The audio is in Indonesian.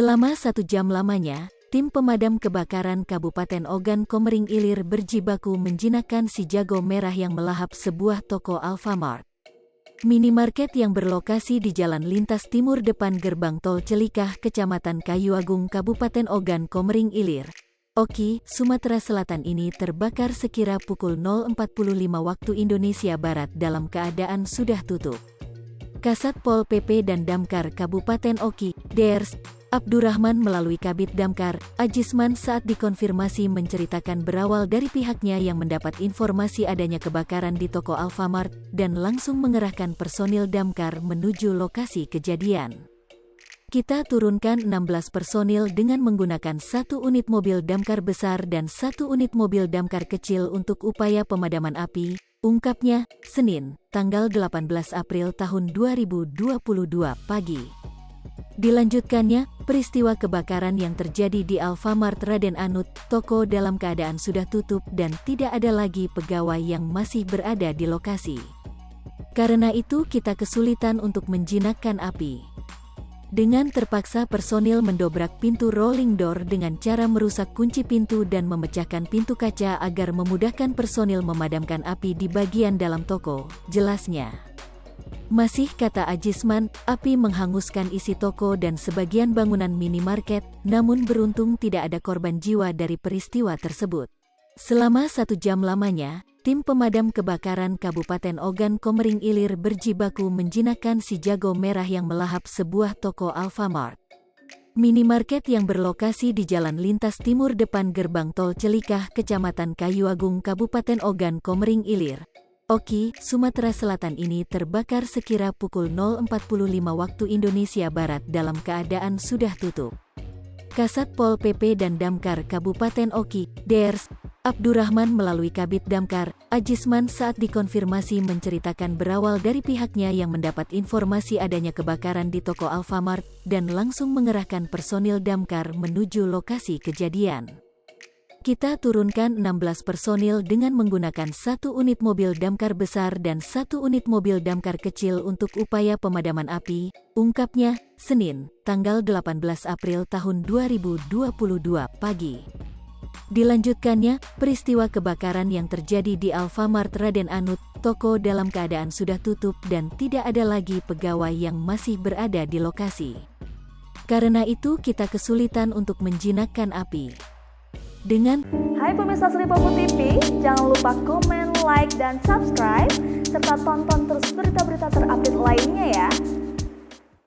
Selama 1 jam lamanya, tim pemadam kebakaran Kabupaten Ogan Komering Ilir berjibaku menjinakkan si jago merah yang melahap sebuah toko Alfamart. Minimarket yang berlokasi di Jalan Lintas Timur depan Gerbang Tol Celikah, Kecamatan Kayuagung, Kabupaten Ogan Komering Ilir, Oki, Sumatera Selatan ini terbakar sekira pukul 0.45 waktu Indonesia Barat dalam keadaan sudah tutup. Kasat Pol PP dan Damkar Kabupaten Oki, Drs. Abdurrahman melalui Kabid Damkar, Ajisman saat dikonfirmasi menceritakan berawal dari pihaknya yang mendapat informasi adanya kebakaran di toko Alfamart dan langsung mengerahkan personil Damkar menuju lokasi kejadian. Kita turunkan 16 personil dengan menggunakan 1 unit mobil damkar besar dan 1 unit mobil damkar kecil untuk upaya pemadaman api, ungkapnya, Senin, tanggal 18 April tahun 2022 pagi. Dilanjutkannya, peristiwa kebakaran yang terjadi di Alfamart Raden Anut, toko dalam keadaan sudah tutup dan tidak ada lagi pegawai yang masih berada di lokasi. Karena itu kita kesulitan untuk menjinakkan api. Dengan terpaksa personil mendobrak pintu rolling door dengan cara merusak kunci pintu dan memecahkan pintu kaca agar memudahkan personil memadamkan api di bagian dalam toko, jelasnya. Masih kata Ajisman, api menghanguskan isi toko dan sebagian bangunan minimarket, namun beruntung tidak ada korban jiwa dari peristiwa tersebut. Selama 1 jam lamanya, tim pemadam kebakaran Kabupaten Ogan Komering Ilir berjibaku menjinakkan si jago merah yang melahap sebuah toko Alfamart. Minimarket yang berlokasi di Jalan Lintas Timur depan Gerbang Tol Celikah, Kecamatan Kayuagung, Kabupaten Ogan Komering Ilir, Oki, Sumatera Selatan ini terbakar sekira pukul 0.45 waktu Indonesia Barat dalam keadaan sudah tutup. Kasat Pol PP dan Damkar Kabupaten Oki, Drs. Abdurrahman melalui Kabid Damkar, Ajisman saat dikonfirmasi menceritakan berawal dari pihaknya yang mendapat informasi adanya kebakaran di toko Alfamart dan langsung mengerahkan personil damkar menuju lokasi kejadian. Kita turunkan 16 personil dengan menggunakan 1 unit mobil damkar besar dan 1 unit mobil damkar kecil untuk upaya pemadaman api, ungkapnya, Senin, tanggal 18 April tahun 2022 pagi. Dilanjutkannya, peristiwa kebakaran yang terjadi di Alfamart Raden Anut, toko dalam keadaan sudah tutup dan tidak ada lagi pegawai yang masih berada di lokasi. Karena itu kita kesulitan untuk menjinakkan api. Hai pemirsa Sri Popo TV, jangan lupa komen, like, dan subscribe, serta tonton terus berita-berita terupdate lainnya ya.